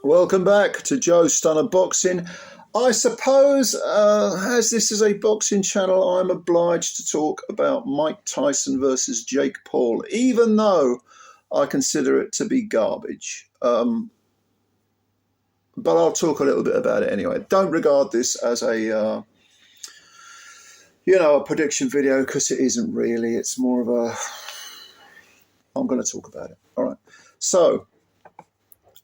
Welcome back to Joe Stunner Boxing. I suppose, as this is a boxing channel, I'm obliged to talk about Mike Tyson versus Jake Paul, even though I consider it to be garbage. But I'll talk a little bit about it anyway. Don't regard this as a prediction video, because it isn't really. It's more of a, I'm going to talk about it. All right. So,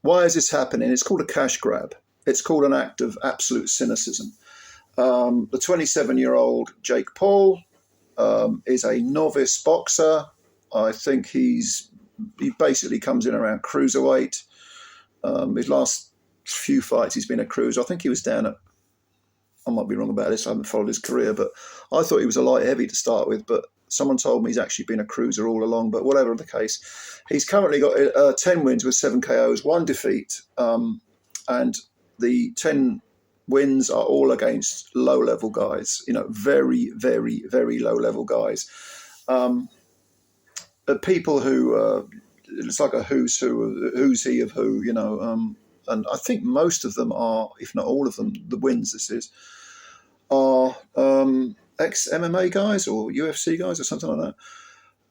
why is this happening? It's called a cash grab. It's called an act of absolute cynicism. The 27-year-old Jake Paul is a novice boxer. I think he basically comes in around cruiserweight. His last few fights, he's been a cruiser. I think he was down at, I might be wrong about this, I haven't followed his career, but I thought he was a light heavy to start with, but someone told me he's actually been a cruiser all along. But whatever the case, he's currently got 10 wins with 7 KOs, 1 defeat, and the 10 wins are all against low-level guys, very, very, very low-level guys. People who, it's like a who's he of who, and I think most of them are, if not all of them, the wins this is, are ex-MMA guys or UFC guys or something like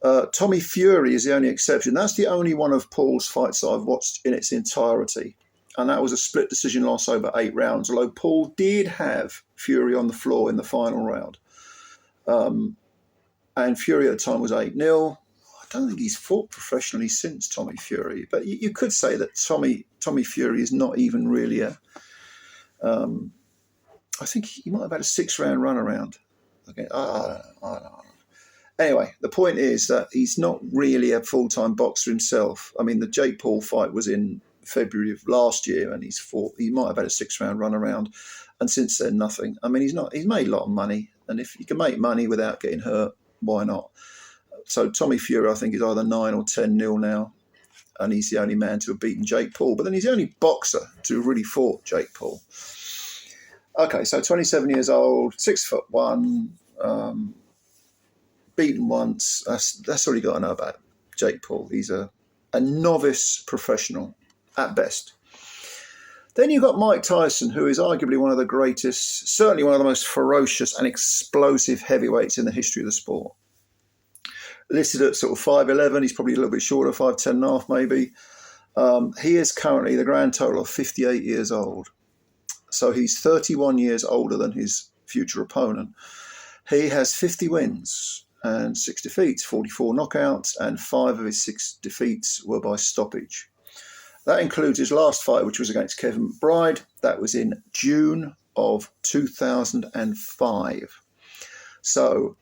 that. Tommy Fury is the only exception. That's the only one of Paul's fights that I've watched in its entirety. And that was a split decision loss over 8 rounds, although Paul did have Fury on the floor in the final round. And Fury at the time was 8-0. I don't think he's fought professionally since Tommy Fury. But you could say that Tommy Fury is not even really a... I think he might have had a 6-round run around. Okay, I don't know. Anyway, the point is that he's not really a full-time boxer himself. I mean, the Jake Paul fight was in February of last year, and he might have had a 6-round run around, and since then nothing. I mean, he's made a lot of money, and if you can make money without getting hurt, why not? So Tommy Fury, I think, is either 9 or 10-0 now, and he's the only man to have beaten Jake Paul. But then he's the only boxer to have really fought Jake Paul. Okay, so 27 years old, 6'1", beaten once. That's all you got to know about Jake Paul. He's a novice professional at best. Then you've got Mike Tyson, who is arguably one of the greatest, certainly one of the most ferocious and explosive heavyweights in the history of the sport. Listed at sort of 5'11", he's probably a little bit shorter, 5'10 and a half maybe. He is currently the grand total of 58 years old. So he's 31 years older than his future opponent. He has 50 wins and 6 defeats, 44 knockouts, and 5 of his 6 defeats were by stoppage. That includes his last fight, which was against Kevin McBride. That was in June of 2005. So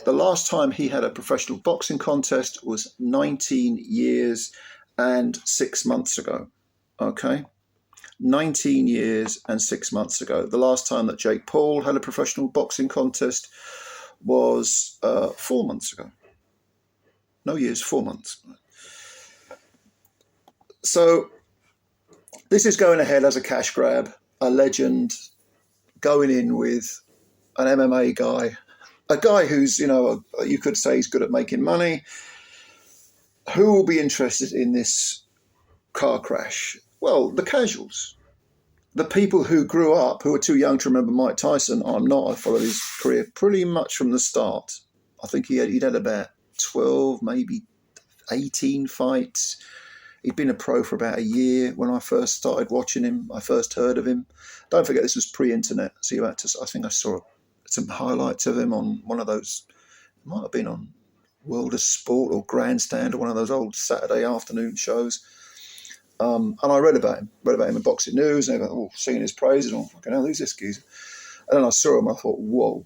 the last time he had a professional boxing contest was 19 years and 6 months ago. Okay? 19 years and 6 months ago. The last time that Jake Paul had a professional boxing contest was 4 months ago. No years, 4 months. So this is going ahead as a cash grab, a legend going in with an MMA guy, a guy who's, you could say he's good at making money. Who will be interested in this car crash? Well, the casuals. The people who grew up, who are too young to remember Mike Tyson. I'm not. I followed his career pretty much from the start. I think he'd had about 12, maybe 18 fights. He'd been a pro for about a year when I first started watching him. I first heard of him. Don't forget, this was pre-internet. So you had to, I think I saw some highlights of him on one of those, it might have been on World of Sport or Grandstand or one of those old Saturday afternoon shows. And I read about him in Boxing News, and singing his praises, and fucking hell, who's this geezer? And then I saw him, and I thought, whoa.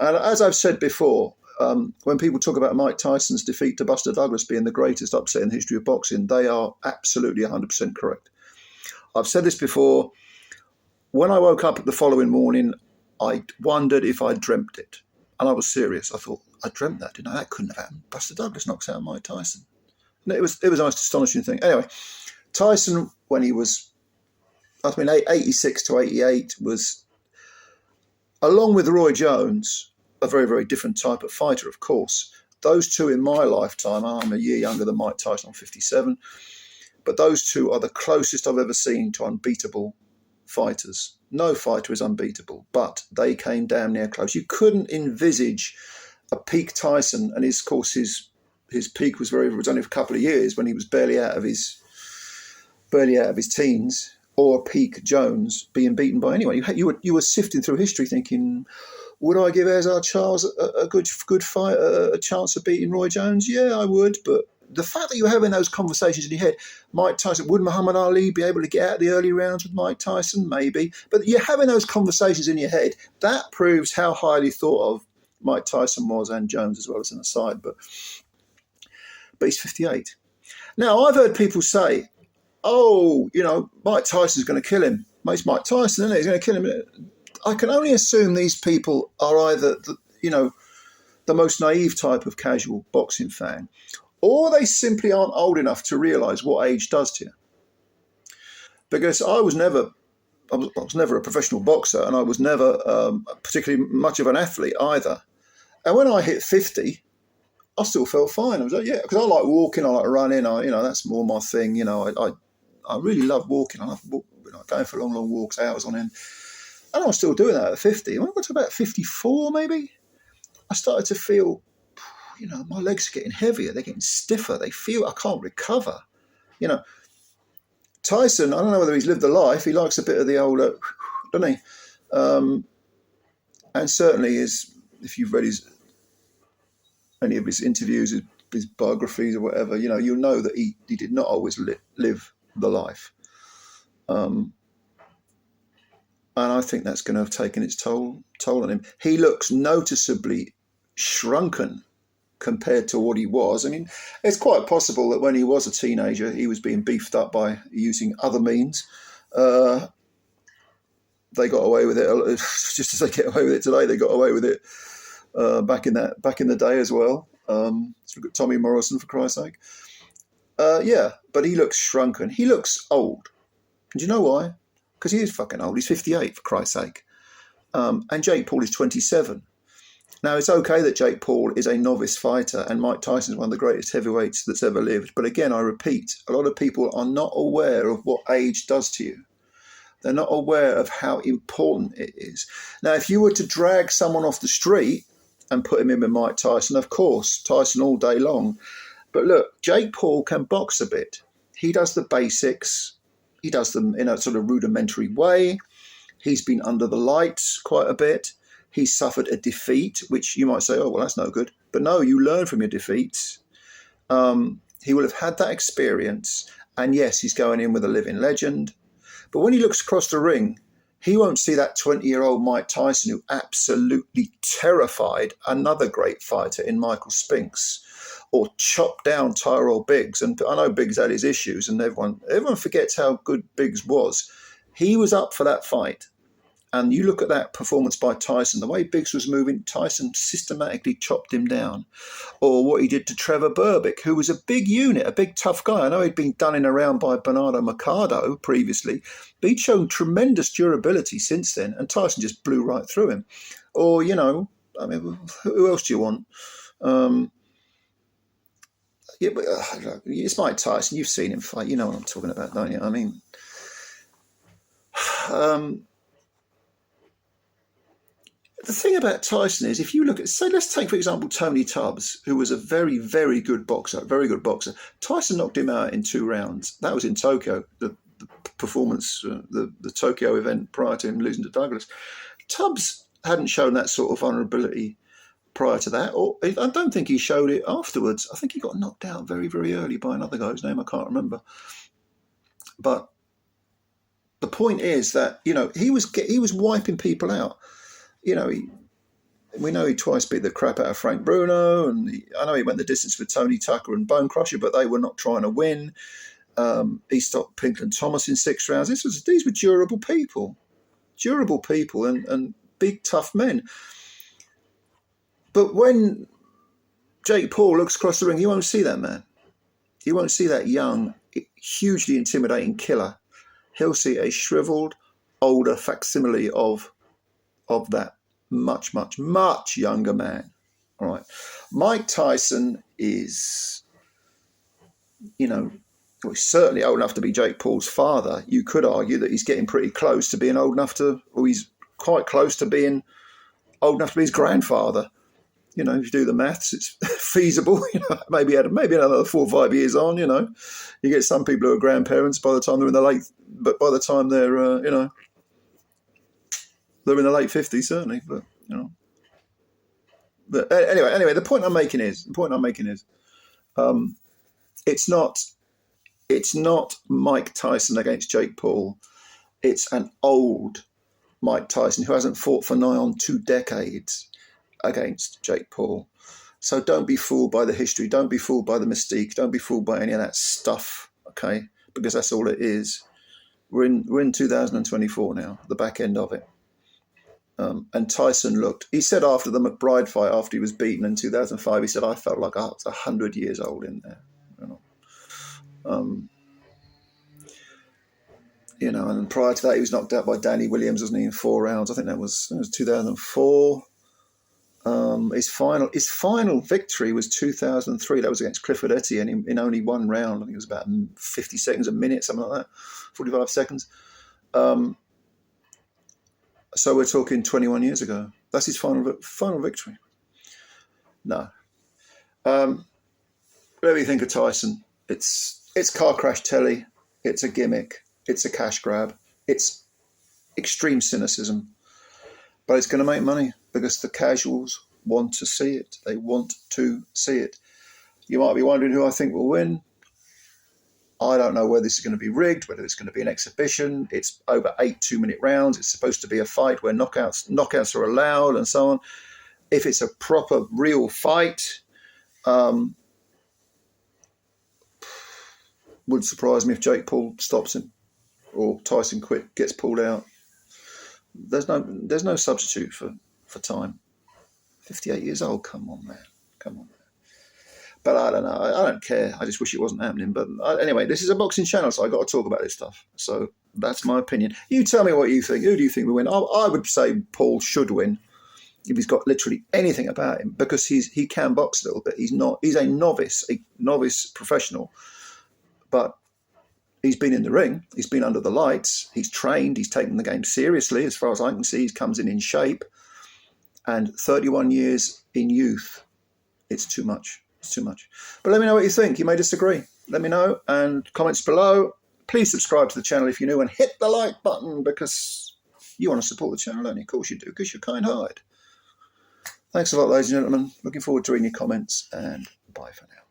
And as I've said before, when people talk about Mike Tyson's defeat to Buster Douglas being the greatest upset in the history of boxing, they are absolutely 100% correct. I've said this before. When I woke up the following morning, I wondered if I dreamt it. And I was serious. I thought, I dreamt that, didn't I? That couldn't have happened. Buster Douglas knocks out Mike Tyson. And it was the most astonishing thing. Anyway, Tyson, when he was, 86 to 88, was, along with Roy Jones, a very, very different type of fighter, of course. Those two in my lifetime, I'm a year younger than Mike Tyson, I'm 57. But those two are the closest I've ever seen to unbeatable fighters. No fighter is unbeatable, but they came damn near close. You couldn't envisage a peak Tyson, and of course his peak was only for a couple of years when he was barely out of his teens, or a peak Jones being beaten by anyone. You were sifting through history thinking, would I give Ezra Charles a good fight, a chance of beating Roy Jones? Yeah, I would. But the fact that you're having those conversations in your head, Mike Tyson, would Muhammad Ali be able to get out of the early rounds with Mike Tyson? Maybe. But you're having those conversations in your head. That proves how highly thought of Mike Tyson was, and Jones as well, as an aside. But he's 58. Now, I've heard people say, oh, Mike Tyson's going to kill him. It's Mike Tyson, isn't it? He's going to kill him. I can only assume these people are either, the most naive type of casual boxing fan, or they simply aren't old enough to realise what age does to you. Because I was never a professional boxer, and I was never particularly much of an athlete either. And when I hit 50, I still felt fine. I was like, yeah, because I like walking, I like running. That's more my thing. I really love walking. I love going for long walks, hours on end. And I was still doing that at 50. When I got to about 54, maybe, I started to feel, my legs are getting heavier. They're getting stiffer. They feel I can't recover. Tyson, I don't know whether he's lived a life. He likes a bit of the old, doesn't he? And certainly if you've read any of his interviews, his biographies or whatever, you'll know that he did not always live the life. And I think that's going to have taken its toll on him. He looks noticeably shrunken compared to what he was. I mean, it's quite possible that when he was a teenager, he was being beefed up by using other means. They got away with it just as they get away with it today. They got away with it back in the day as well. Let's look at Tommy Morrison, for Christ's sake. Yeah, but he looks shrunken. He looks old. And do you know why? Because he is fucking old. He's 58, for Christ's sake. And Jake Paul is 27. Now, it's okay that Jake Paul is a novice fighter and Mike Tyson is one of the greatest heavyweights that's ever lived. But again, I repeat, a lot of people are not aware of what age does to you. They're not aware of how important it is. Now, if you were to drag someone off the street and put him in with Mike Tyson, of course, Tyson all day long. But look, Jake Paul can box a bit. He does the basics. He does them in a sort of rudimentary way. He's been under the lights quite a bit. He's suffered a defeat, which you might say, oh, well, that's no good. But no, you learn from your defeats. He will have had that experience. And yes, he's going in with a living legend. But when he looks across the ring, he won't see that 20-year-old Mike Tyson who absolutely terrified another great fighter in Michael Spinks, or chopped down Tyrell Biggs. And I know Biggs had his issues, and everyone forgets how good Biggs was. He was up for that fight. And you look at that performance by Tyson, the way Biggs was moving, Tyson systematically chopped him down. Or what he did to Trevor Berbick, who was a big unit, a big tough guy. I know he'd been done in around by Bernardo Mercado previously, but he'd shown tremendous durability since then, and Tyson just blew right through him. Or, who else do you want? Yeah, but it's Mike Tyson. You've seen him fight. You know what I'm talking about, don't you? I mean, the thing about Tyson is, if you look at, say, let's take, for example, Tony Tubbs, who was a very, very good boxer, Tyson knocked him out in 2 rounds. That was in Tokyo, the performance, the Tokyo event prior to him losing to Douglas. Tubbs hadn't shown that sort of vulnerability prior to that, or I don't think he showed it afterwards. I think he got knocked out very, very early by another guy whose name I can't remember. But the point is that, he was wiping people out. We know he twice beat the crap out of Frank Bruno, and I know he went the distance with Tony Tucker and Bone Crusher, but they were not trying to win. He stopped Pinkland Thomas in 6 rounds. These were durable people and big, tough men. But when Jake Paul looks across the ring, you won't see that man. You won't see that young, hugely intimidating killer. He'll see a shriveled, older facsimile of that much, much, much younger man. All right. Mike Tyson is, well, he's certainly old enough to be Jake Paul's father. You could argue that he's getting pretty close to being old enough to, or he's quite close to being old enough to be his grandfather. You know, if you do the maths, it's feasible. You know, maybe another 4 or 5 years on. You know, you get some people who are grandparents by the time they're in the late, but by the time they're you know, they're in the late 50s certainly. But you know, but anyway, the point I'm making is it's not Mike Tyson against Jake Paul. It's an old Mike Tyson who hasn't fought for nigh on 2 decades against Jake Paul. So don't be fooled by the history. Don't be fooled by the mystique. Don't be fooled by any of that stuff, okay? Because that's all it is. We're in 2024 now, the back end of it. And Tyson he said after the McBride fight, after he was beaten in 2005, he said, I felt like I was 100 years old in there. You know, and prior to that, he was knocked out by Danny Williams, wasn't he, in 4 rounds? I think it was 2004. His final victory was 2003. That was against Clifford Etienne in only 1 round. I think it was about 50 seconds a minute, something like that, 45 seconds. So we're talking 21 years ago. That's his final victory. No. Whatever you think of Tyson, it's car crash telly. It's a gimmick. It's a cash grab. It's extreme cynicism. But it's going to make money because the casuals want to see it. They want to see it. You might be wondering who I think will win. I don't know whether this is going to be rigged, whether it's going to be an exhibition. It's over 8 2-minute rounds. It's supposed to be a fight where knockouts are allowed and so on. If it's a proper, real fight, would surprise me if Jake Paul stops him or Tyson gets pulled out. There's no substitute for time. 58 years old. Come on, man. But I don't know. I don't care. I just wish it wasn't happening. But anyway, this is a boxing channel, so I got to talk about this stuff. So that's my opinion. You tell me what you think. Who do you think will win? I would say Paul should win if he's got literally anything about him, because he can box a little bit. He's a novice professional, but he's been in the ring. He's been under the lights. He's trained. He's taken the game seriously. As far as I can see, he comes in shape. And 31 years in youth, it's too much. It's too much. But let me know what you think. You may disagree. Let me know. And comments below. Please subscribe to the channel if you're new and hit the like button, because you want to support the channel, don't you? Of course you do, because you're kind-hearted. Thanks a lot, ladies and gentlemen. Looking forward to reading your comments, and bye for now.